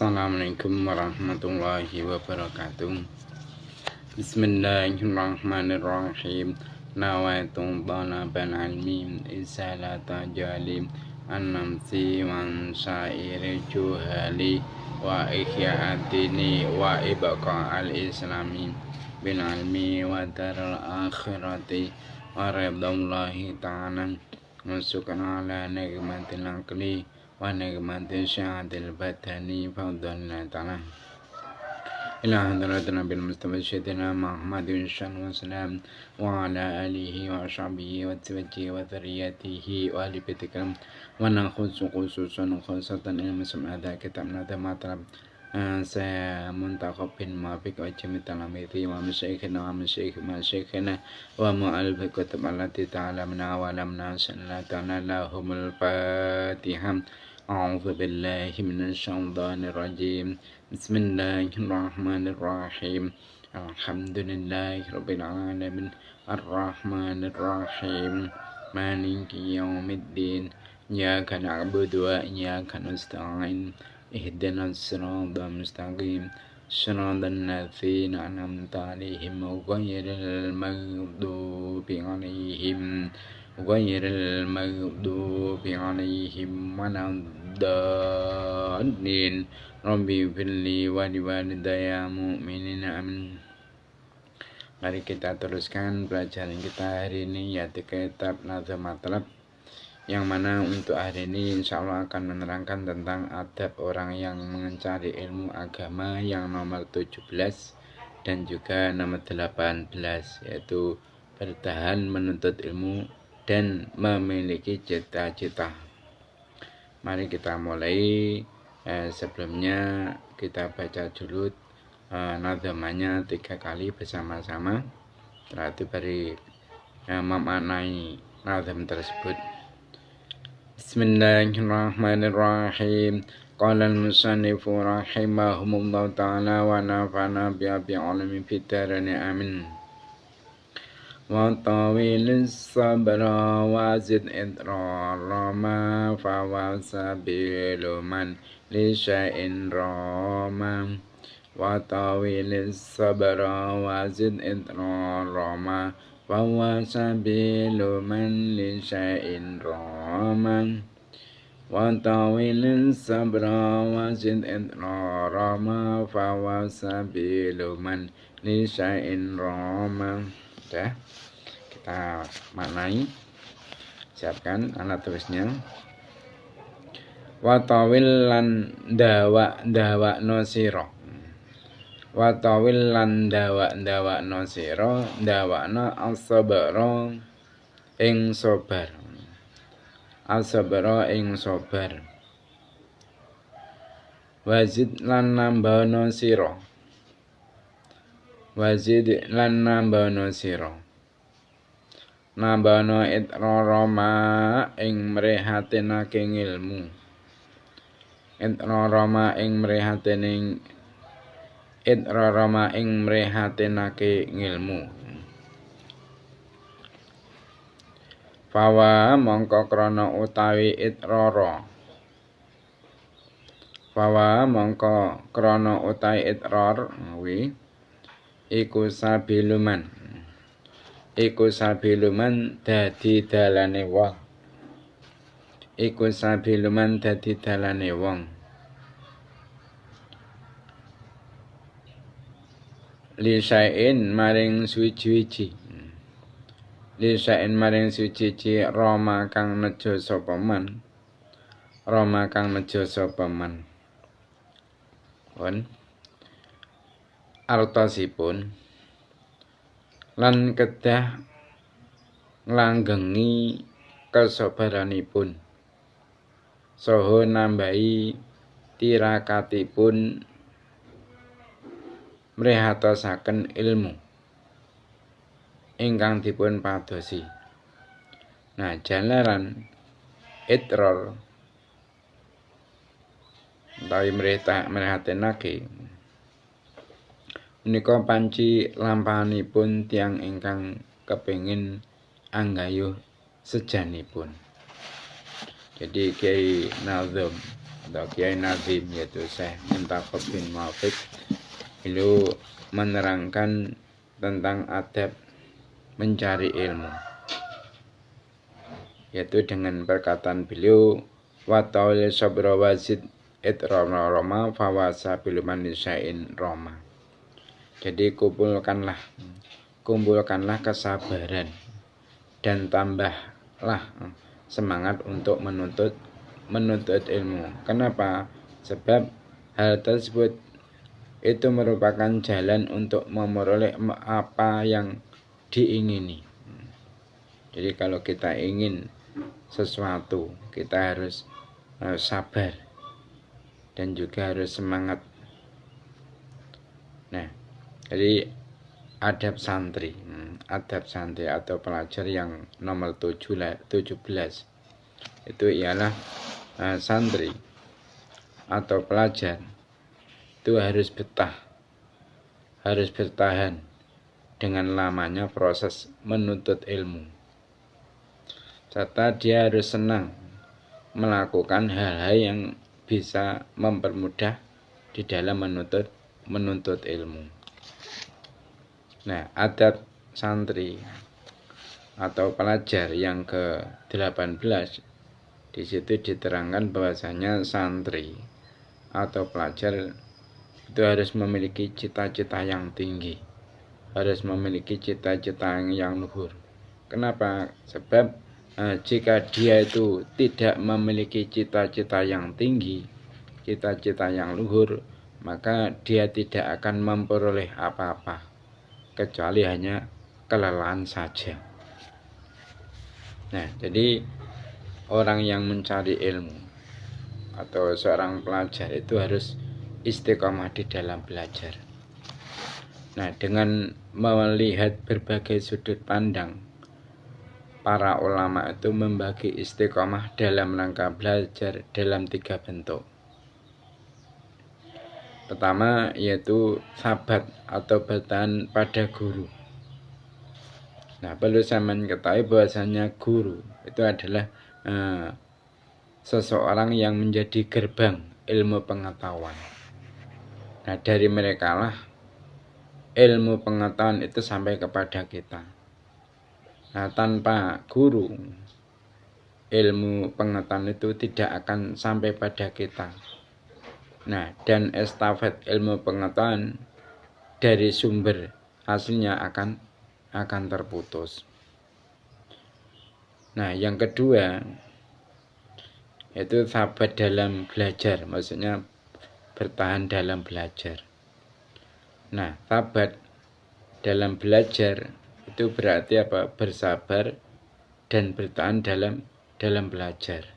Assalamualaikum warahmatullahi wabarakatuh. Bismillahirrahmanirrahim. Nawaitu talabal ilmi isalata jalim an-namsi wan syairi juhali wa ihya'atini wa ibqa al-islami bil ilmi wa daral akhirati wa ridwallahi ta'ala wa syukran ala nikmatil aqli wa nikmatil syahadil badani fadlillah ta'ala ila hadratin nabil mustafa syedina Muhammadin sallallahu alaihi wasallam wa ala alihi wa sahbihi wa tawajjihi wa dzurriyyatihi wa ali baitikram wa nakhusu khususan khusatan ilmu semada kitab nada matlab saya muntakhab bin mafik wa jami talamiti wa masyayikhina wa masyayikhina wa mu'alif kutub allati ta'alamna wa lamna sallallahu ta'ala lahumul fatihah. A'udzu billahi minasyaitonir rajim. Bismillahirrahmanirrahim. Alhamdulillahirabbil alamin arrahmanir rahim maliki yaumiddin iyyaka na'budu wa iyyaka nasta'in ihdinas siratal mustaqim siratal ladzina an'amta 'alaihim ghairil maghdubi 'alaihim waladdallin. Rabbi firli wa liwalidayya mu'minina amin. Mari kita teruskan pelajaran kita hari ini, yaitu kitab Nadham Matlab, yang mana untuk hari ini insya Allah akan menerangkan tentang adab orang yang mencari ilmu agama yang nomor 17 dan juga nomor 18, yaitu bertahan menuntut ilmu dan memiliki cita-cita. Mari kita mulai. Sebelumnya kita baca dulu nadhamanya 3 kali bersama-sama. Setelah itu baru memaknai nadham tersebut. Bismillahirrahmanirrahim. Qala al-musannifu rahimahumullah ta'ala wa nafa'na bi'alimi fid dharain amin. Wa tawilis sabra wa zid idrarama fa wa sabilu man li syai'in rama. Wa tawilis sabra wa zid idrarama fa wa sabilu man li syai'in rama. Wa tawilis sabra wa zid idrarama fa wa sabilu man li syai'in rama. Sudah kita maknai. Siapkan alat tulisnya. Watawil lan dawa no siro. Watawil lan dawa no siro. Dawa no al-sabara ing sobar. Al-sabara ing sobar. Wazid lan nambah no siro. Wazid lan nambano siro. Nambano itroroma ing mrehatenake ilmu. Itroroma ing mrehatenake ilmu. Fawa mongko krana utawi itroro. Fawa mongko krana utawi itror kuwi iku sabiluman dadi dalane wong. Iku sabiluman dadi dalane wong. Li syai'in maring suci-suci. Li syai'in maring suci-suci Roma kang nejo sapa man. Roma kang nejo sapa man. Artosipun lan kedah nglanggengi kesabaranipun saha nambahi tirakatipun mrehatosaken ilmu ingkang dipun padosi. Nah, jalaran itror utawi mrehatenake menika panci lampahanipun tiyang ingkang kepengin anggayuh sejanipun. Jadi Kiai Nazam atau Kiai Nazim, yaitu Syekh Muntaqab bin Muafiq, beliau menerangkan tentang adab mencari ilmu, yaitu dengan perkataan beliau, wa ta'awil sabra wazid roma fawasa biluman nisa'in roma. Jadi kumpulkanlah kesabaran dan tambahlah semangat untuk menuntut ilmu. Kenapa? Sebab hal tersebut itu merupakan jalan untuk memperoleh apa yang diingini. Jadi kalau kita ingin sesuatu, kita harus sabar dan juga harus semangat. Nah, jadi adab santri atau pelajar yang nomor 17 itu ialah santri atau pelajar itu harus bertahan dengan lamanya proses menuntut ilmu, serta dia harus senang melakukan hal-hal yang bisa mempermudah di dalam menuntut ilmu. Nah, adab santri atau pelajar yang ke-18 di situ diterangkan bahwasanya santri atau pelajar itu harus memiliki cita-cita yang tinggi, harus memiliki cita-cita yang luhur. Kenapa? Sebab jika dia itu tidak memiliki cita-cita yang tinggi, cita-cita yang luhur, maka dia tidak akan memperoleh apa-apa kecuali hanya kelelahan saja. Nah, jadi orang yang mencari ilmu atau seorang pelajar itu harus istiqomah di dalam belajar. Nah, dengan melihat berbagai sudut pandang, para ulama itu membagi istiqomah dalam rangka belajar dalam 3 bentuk. Pertama yaitu sabat atau bertahan pada guru. Nah, perlu saya mengetahui bahwasanya guru itu adalah seseorang yang menjadi gerbang ilmu pengetahuan. Nah, dari mereka lah ilmu pengetahuan itu sampai kepada kita. Nah, tanpa guru, ilmu pengetahuan itu tidak akan sampai pada kita. Nah, dan estafet ilmu pengetahuan dari sumber hasilnya akan terputus. Nah, yang kedua yaitu sabat dalam belajar, maksudnya bertahan dalam belajar. Nah, sabat dalam belajar itu berarti apa? Bersabar dan bertahan dalam belajar.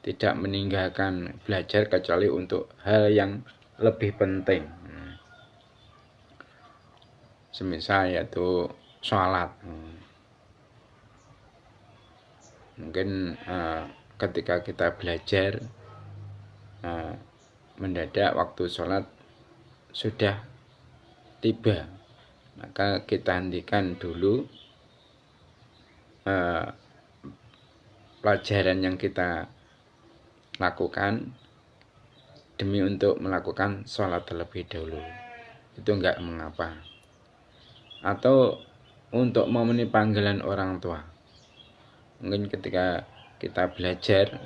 Tidak meninggalkan belajar kecuali untuk hal yang lebih penting. Semisal yaitu sholat. Mungkin ketika kita belajar mendadak waktu sholat sudah tiba, maka kita hentikan dulu pelajaran yang kita lakukan demi untuk melakukan sholat terlebih dahulu. Itu enggak mengapa. Atau untuk memenuhi panggilan orang tua. Mungkin ketika kita belajar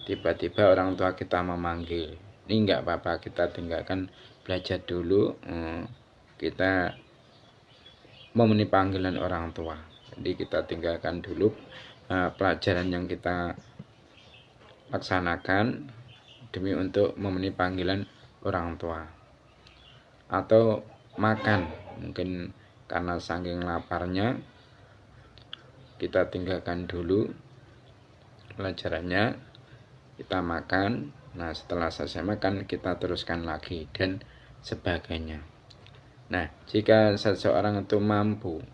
tiba-tiba orang tua kita memanggil, ini enggak apa-apa, kita tinggalkan belajar dulu, kita memenuhi panggilan orang tua. Jadi kita tinggalkan dulu pelajaran yang kita laksanakan demi untuk memenuhi panggilan orang tua. Atau makan, mungkin karena saking laparnya kita tinggalkan dulu pelajarannya, kita makan. Nah, setelah selesai makan kita teruskan lagi dan sebagainya. Nah, jika seseorang itu mampu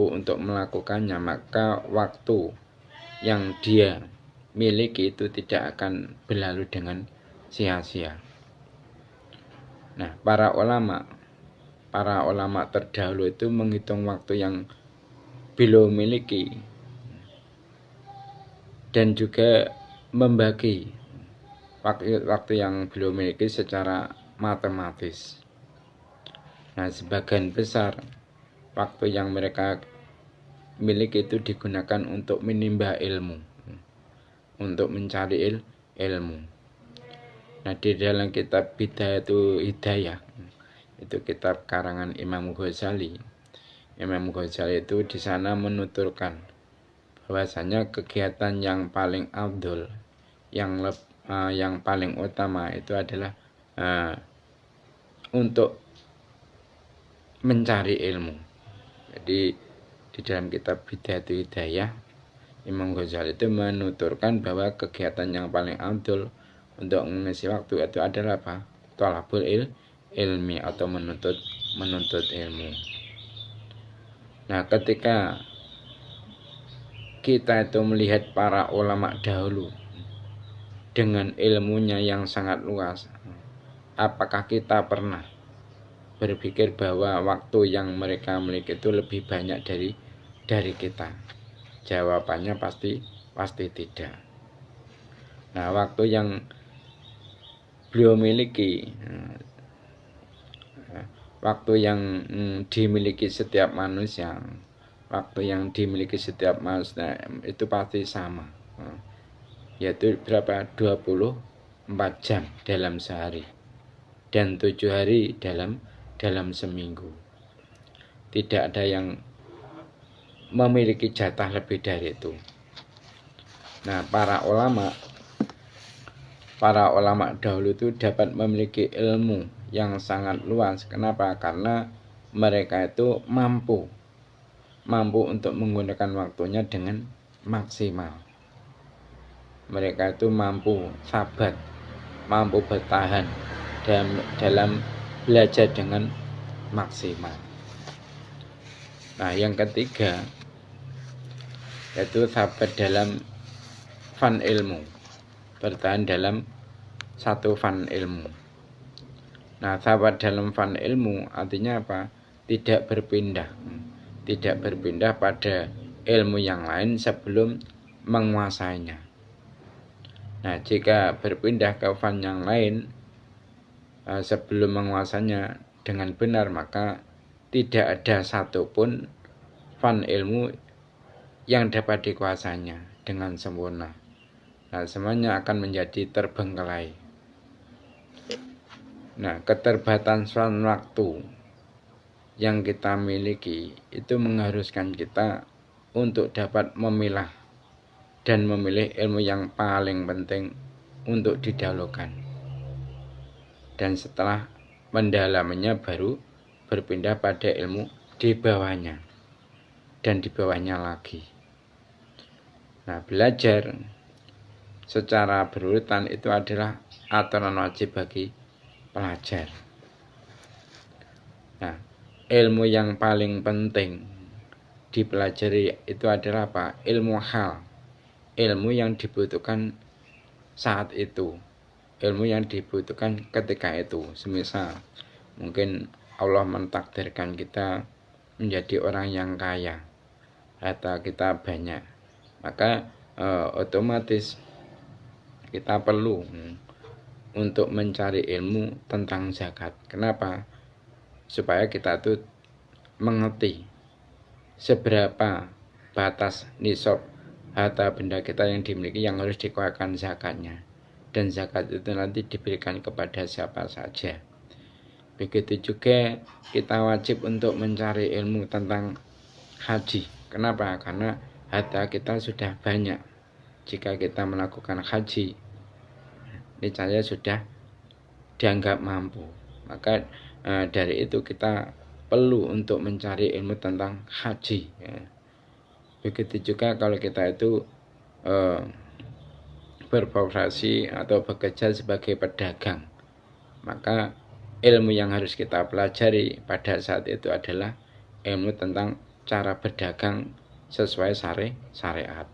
untuk melakukannya, maka waktu yang dia miliki itu tidak akan berlalu dengan sia-sia. Nah, para ulama terdahulu itu menghitung waktu yang beliau miliki dan juga membagi waktu yang beliau miliki secara matematis. Nah, sebagian besar waktu yang mereka miliki itu digunakan untuk menimba ilmu, untuk mencari ilmu. Nah, di dalam kitab Bidayatul Hidayah, itu kitab karangan Imam Ghazali. Imam Ghazali itu di sana menuturkan bahwasanya kegiatan yang paling afdol, yang paling utama itu adalah untuk mencari ilmu. Jadi di dalam kitab Bidayatul Hidayah, Imam Ghazali itu menuturkan bahwa kegiatan yang paling afdol untuk mengisi waktu itu adalah apa? Thalabul ilmi atau menuntut ilmu. Nah, ketika kita itu melihat para ulama dahulu dengan ilmunya yang sangat luas, apakah kita pernah berpikir bahwa waktu yang mereka miliki itu lebih banyak dari kita? Jawabannya pasti tidak. Nah, waktu yang beliau miliki, waktu yang dimiliki setiap manusia, itu pasti sama, yaitu berapa? 24 jam dalam sehari dan 7 hari dalam seminggu. Tidak ada yang memiliki jatah lebih dari itu. Nah, para ulama dahulu itu dapat memiliki ilmu yang sangat luas. Kenapa? Karena mereka itu mampu untuk menggunakan waktunya dengan maksimal. Mereka itu mampu sabar, mampu bertahan dalam belajar dengan maksimal. Nah, yang ketiga yaitu sabar dalam fan ilmu, bertahan dalam satu fan ilmu. Nah, sabar dalam fan ilmu artinya apa? Tidak berpindah pada ilmu yang lain sebelum menguasainya. Nah, jika berpindah ke fan yang lain sebelum menguasainya dengan benar, maka tidak ada satupun fan ilmu yang dapat dikuasainya dengan sempurna. Nah, semuanya akan menjadi terbengkalai. Nah, keterbatasan waktu yang kita miliki itu mengharuskan kita untuk dapat memilah dan memilih ilmu yang paling penting untuk didahulukan. Dan setelah mendalaminya baru berpindah pada ilmu di bawahnya dan di bawahnya lagi. Nah, belajar secara berurutan itu adalah aturan wajib bagi pelajar. Nah, ilmu yang paling penting dipelajari itu adalah apa? Ilmu hal, ilmu yang dibutuhkan saat itu, ilmu yang dibutuhkan ketika itu. Semisal mungkin Allah mentakdirkan kita menjadi orang yang kaya, harta kita banyak, maka otomatis kita perlu untuk mencari ilmu tentang zakat. Kenapa? Supaya kita tuh mengerti seberapa batas nisab harta benda kita yang dimiliki yang harus dikeluarkan zakatnya, dan zakat itu nanti diberikan kepada siapa saja. Begitu juga kita wajib untuk mencari ilmu tentang haji. Kenapa? Karena harta kita sudah banyak. Jika kita melakukan haji, niscaya sudah dianggap mampu. Maka dari itu kita perlu untuk mencari ilmu tentang haji. Begitu juga kalau kita itu berprofesi atau bekerja sebagai pedagang, maka ilmu yang harus kita pelajari pada saat itu adalah ilmu tentang cara berdagang sesuai syariat.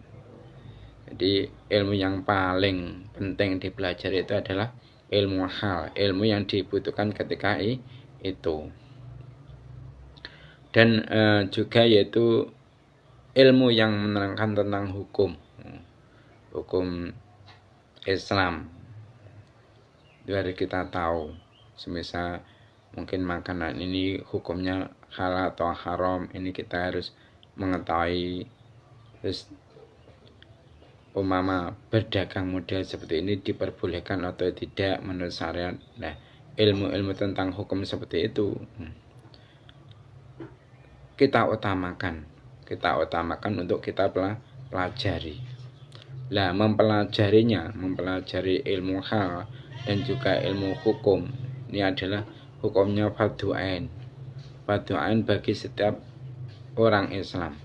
Jadi ilmu yang paling penting dipelajari itu adalah ilmu hal, ilmu yang dibutuhkan ketika itu. Dan juga yaitu ilmu yang menerangkan tentang hukum Islam itu harus kita tahu. Semisal mungkin makanan ini hukumnya halal atau haram, ini kita harus mengetahui. Terus umpama berdagang model seperti ini diperbolehkan atau tidak menurut syariat. Nah, ilmu-ilmu tentang hukum seperti itu kita utamakan untuk kita pelajari. Nah, mempelajari ilmu hal dan juga ilmu hukum ini adalah hukumnya fardhu ain bagi setiap orang Islam,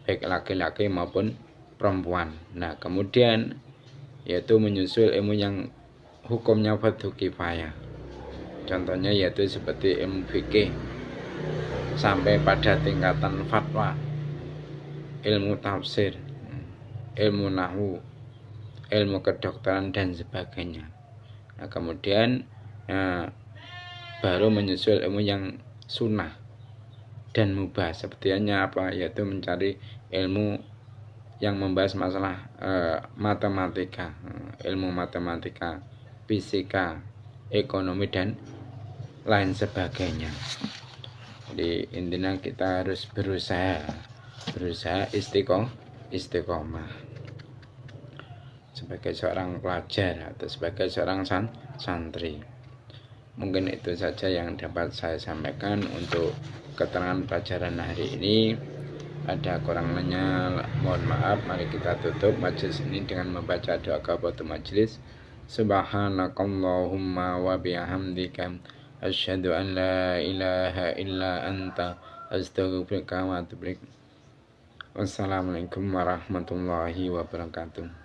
baik laki-laki maupun perempuan. Nah, kemudian yaitu menyusul ilmu yang hukumnya fardhu kifayah. Contohnya yaitu seperti ilmu fikih sampai pada tingkatan fatwa, ilmu tafsir, ilmu nahwu, ilmu kedokteran dan sebagainya. Nah, kemudian baru menyusul ilmu yang sunnah dan mubah, sepertinya apa, yaitu mencari ilmu yang membahas masalah matematika, ilmu matematika, fisika, ekonomi dan lain sebagainya. Jadi intinya kita harus berusaha istiqomah sebagai seorang pelajar atau sebagai seorang santri. Mungkin itu saja yang dapat saya sampaikan untuk keterangan pelajaran hari ini. Ada kurangnya mohon maaf. Mari kita tutup majelis ini dengan membaca doa kafaratul majelis. Subhanakallahumma wa bihamdika asyhadu an la ilaha illa anta astaghfiruka wa atubu ilaik. Wassalamualaikum warahmatullahi wabarakatuh.